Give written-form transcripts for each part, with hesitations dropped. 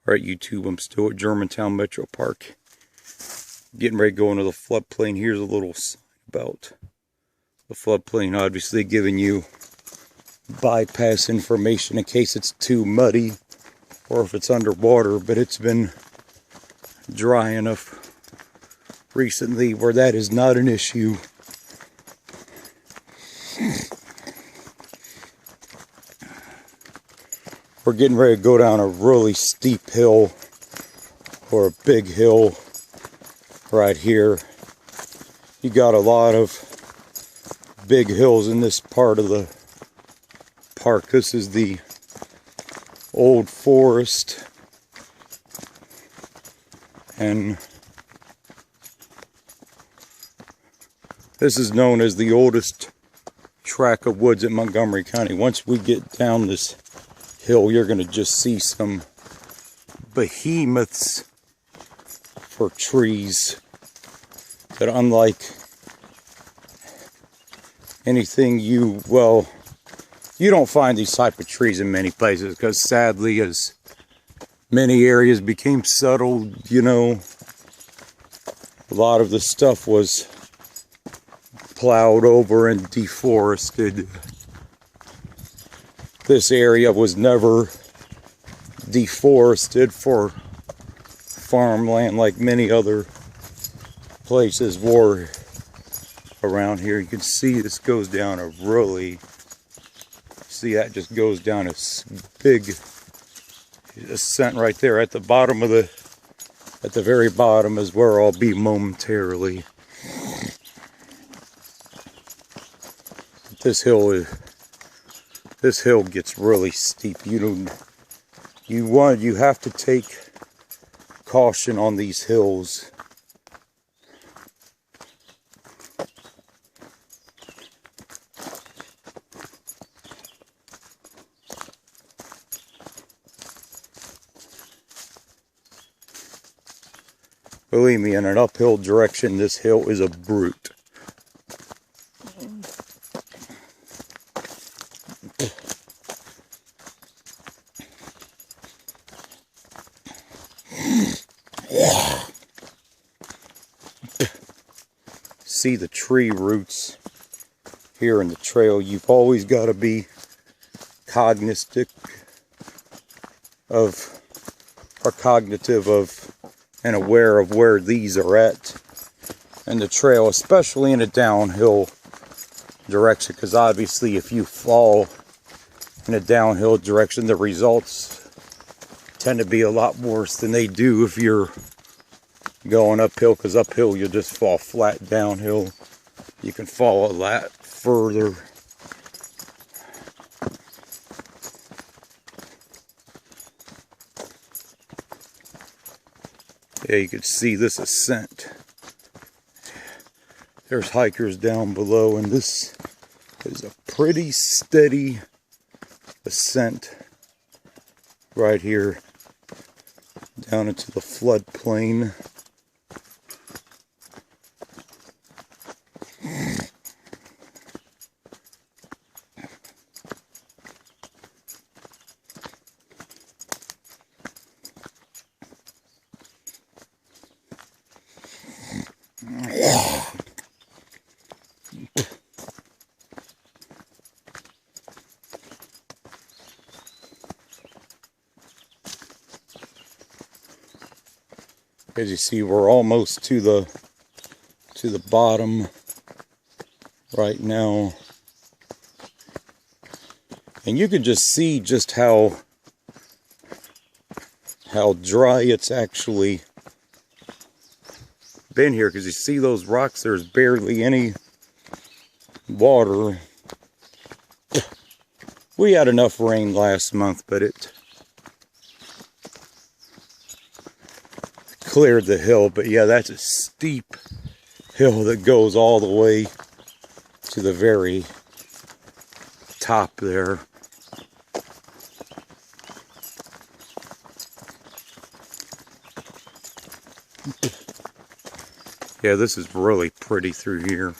Alright YouTube, I'm still at Germantown MetroPark. Getting ready to go into the floodplain. Here's a little sign about the floodplain, obviously giving you bypass information in case it's too muddy or if it's underwater, but it's been dry enough recently where that is not an issue. We're getting ready to go down a really steep hill, or a big hill right here. You got a lot of big hills in this part of the park. This is the old forest, and this is known as the oldest tract of woods in Montgomery County. Once we get down this hill, you're going to just see some behemoths for trees that, unlike anything you don't find these type of trees in many places, because sadly, as many areas became settled, a lot of the stuff was plowed over and deforested. This area was never deforested for farmland like many other places were around here. You can see this goes down a that just goes down a big ascent right there. At the bottom of at the very bottom is where I'll be momentarily. This hill gets really steep. You have to take caution on these hills. Believe me, in an uphill direction, this hill is a brute. See the tree roots here in the trail. You've always got to be cognitive of and aware of where these are at in the trail, especially in a downhill direction, because obviously if you fall in a downhill direction, the results tend to be a lot worse than they do if you're going uphill, because uphill you'll just fall flat. Downhill you can fall a lot further. Yeah, you can see this ascent. There's hikers down below, and this is a pretty steady ascent right here down into the floodplain. As you see, we're almost to the bottom right now, and you can just see just how dry it's actually been here, because you see those rocks, there's barely any water. We had enough rain last month, but it cleared the hill. But yeah, that's a steep hill that goes all the way to the very top there. Yeah, this is really pretty through here.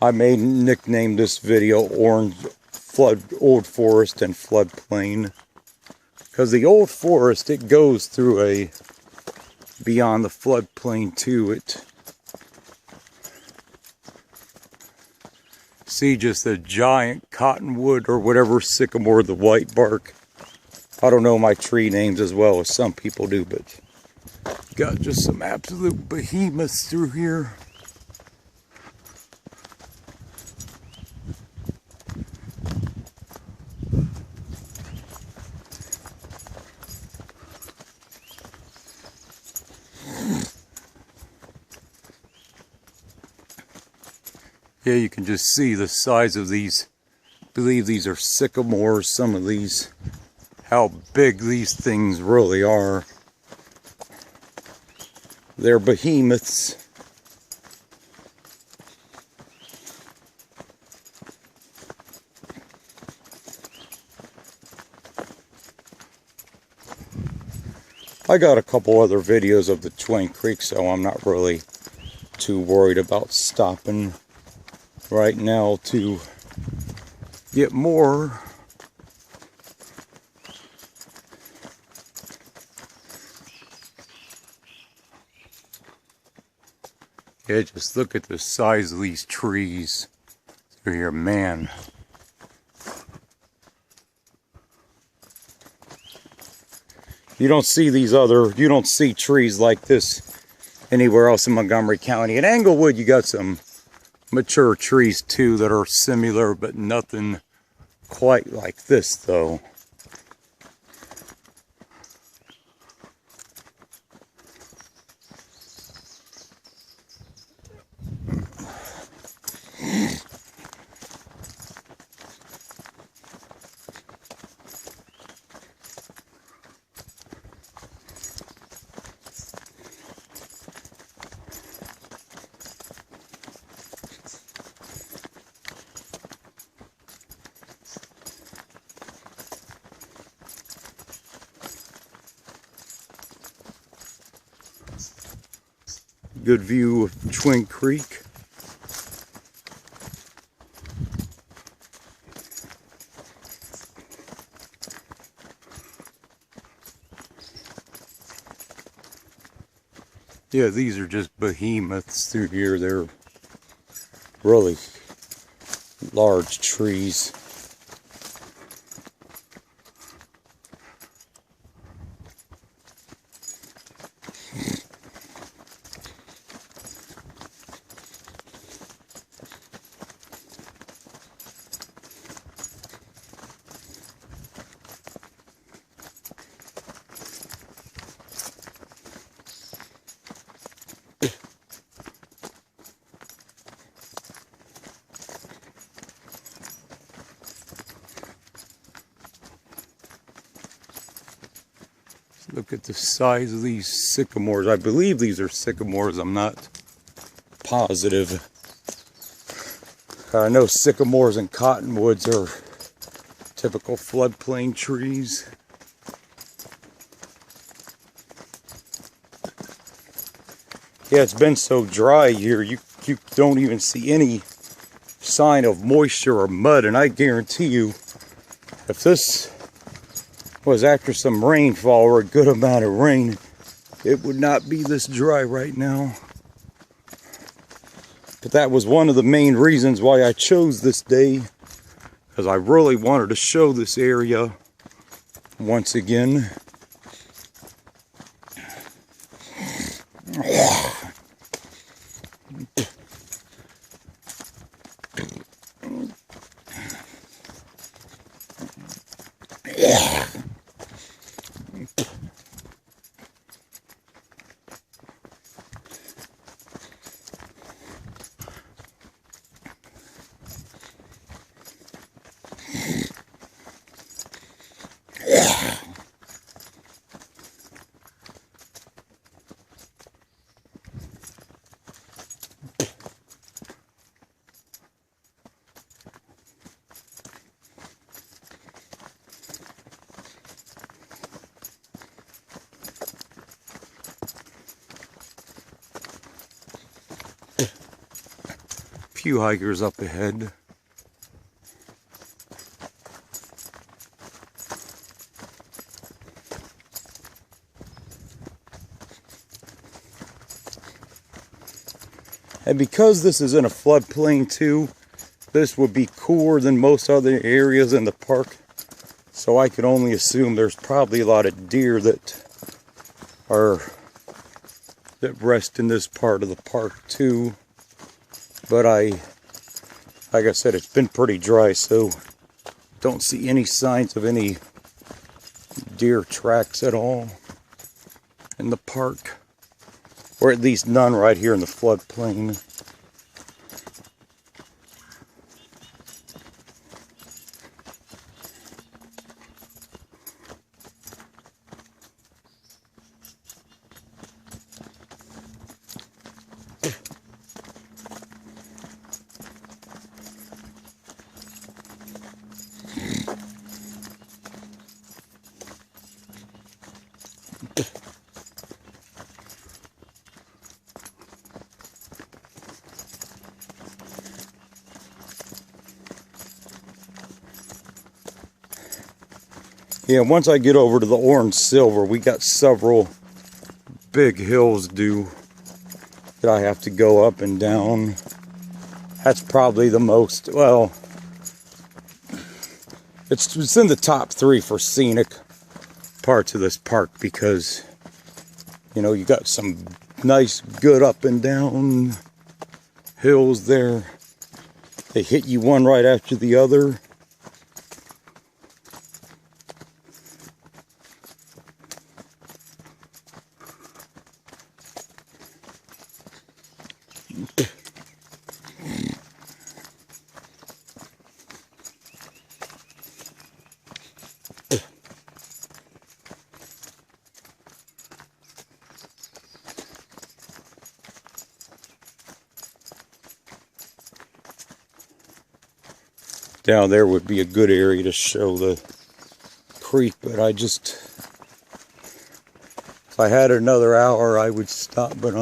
I may nickname this video Old Forest and Floodplain. Because the Old Forest, it goes through beyond the floodplain to it. See just a giant cottonwood or whatever sycamore, the white bark. I don't know my tree names as well as some people do, but got just some absolute behemoths through here. Yeah, you can just see the size of these. I believe these are sycamores, some of these. How big these things really are. They're behemoths. I got a couple other videos of the Twin Creek, so I'm not really too worried about stopping right now to get more. Yeah, just look at the size of these trees through here, man. You don't see trees like this anywhere else in Montgomery County. In Englewood, you got some mature trees too that are similar, but nothing quite like this though. Good view of Twin Creek. Yeah, these are just behemoths through here. They're really large trees. Look at the size of these sycamores. I believe these are sycamores. I'm not positive. I know sycamores and cottonwoods are typical floodplain trees. Yeah, it's been so dry here, you don't even see any sign of moisture or mud, and I guarantee you, if this was after some rainfall or a good amount of rain, it would not be this dry right now. But that was one of the main reasons why I chose this day, because I really wanted to show this area once again. few hikers up ahead. And because this is in a floodplain too, this would be cooler than most other areas in the park. So I could only assume there's probably a lot of deer that rest in this part of the park too. But like I said, it's been pretty dry, so don't see any signs of any deer tracks at all in the park. Or at least none right here in the floodplain. Yeah, once I get over to the orange silver, we got several big hills that I have to go up and down. That's probably the most, well, it's in the top 3 for scenic parts of this park, because, you know, you got some nice, good up and down hills there. They hit you one right after the other. Down there would be a good area to show the creek, but if I had another hour, I would stop, but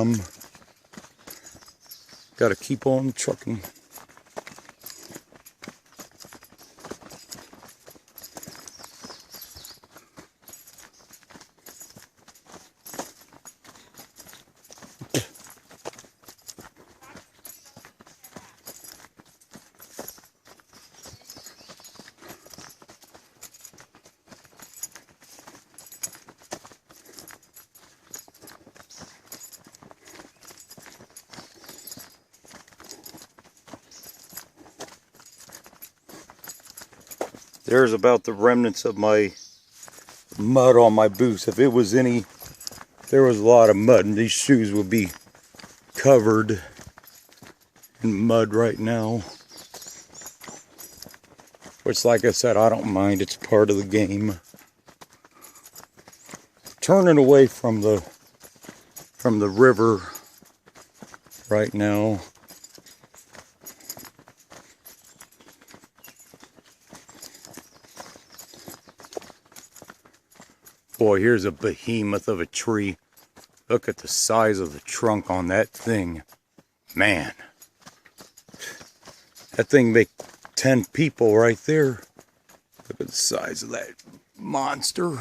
gotta keep on trucking. There's about the remnants of my mud on my boots. If there was a lot of mud, and these shoes would be covered in mud right now. Which, like I said, I don't mind. It's part of the game. Turning away from the river right now. Boy, here's a behemoth of a tree. Look at the size of the trunk on that thing. Man. That thing make 10 people right there. Look at the size of that monster.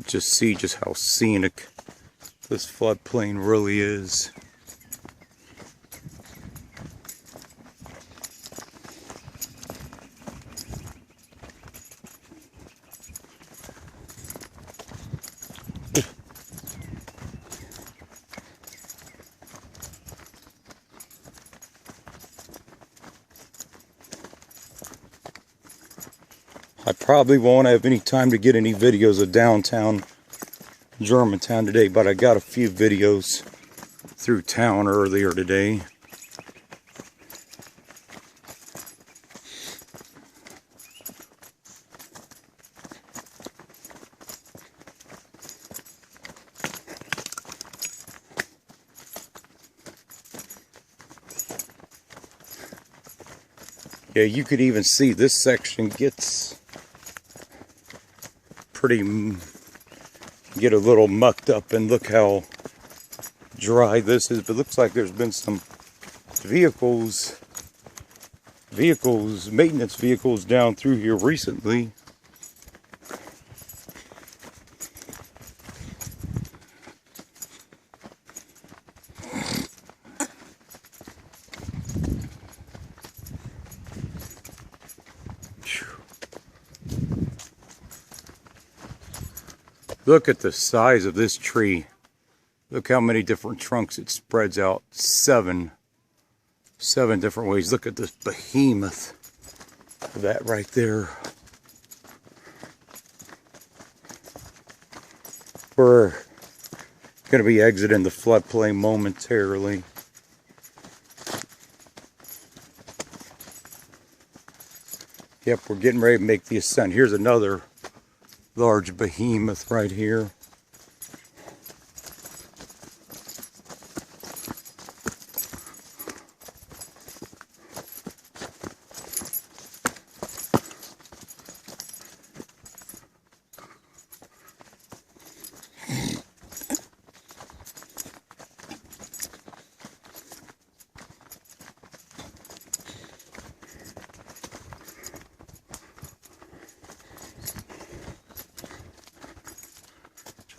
Just see just how scenic this floodplain really is. I probably won't have any time to get any videos of downtown Germantown today, but I got a few videos through town earlier today. Yeah, you could even see this section gets get a little mucked up, and look how dry this is. But looks like there's been some maintenance vehicles down through here recently. Look at the size of this tree. Look how many different trunks it spreads out. Seven different ways. Look at this behemoth. That right there. We're going to be exiting the floodplain momentarily. Yep, we're getting ready to make the ascent. Here's another large behemoth right here.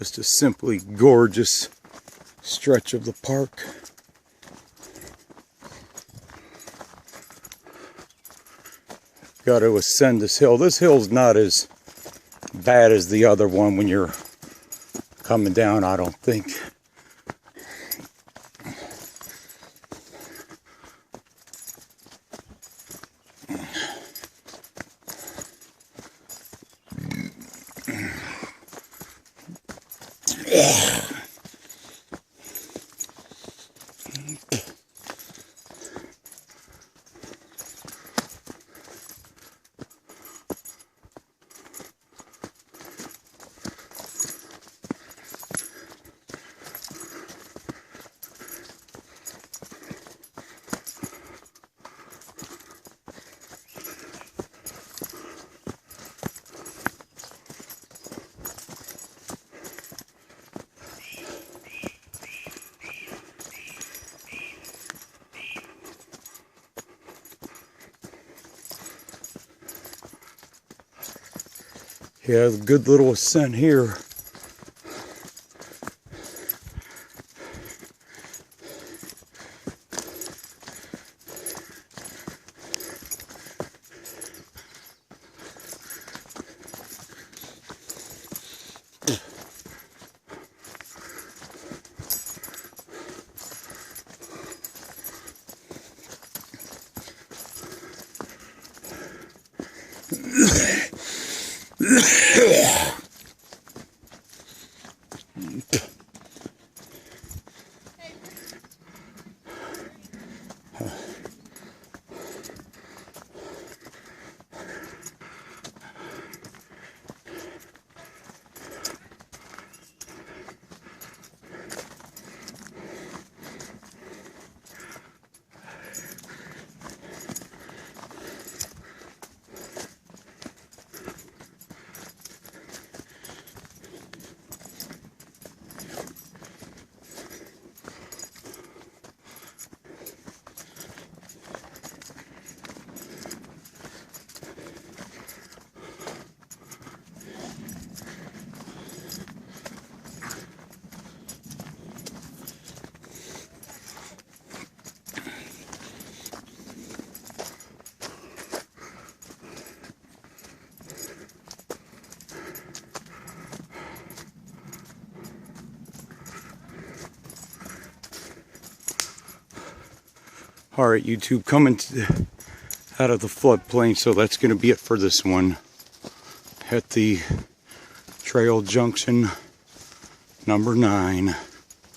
Just a simply gorgeous stretch of the park. Got to ascend this hill. This hill's not as bad as the other one when you're coming down, I don't think. Yeah, a good little ascent here. Alright, YouTube, coming out of the floodplain, so that's going to be it for this one. At the trail junction number 9.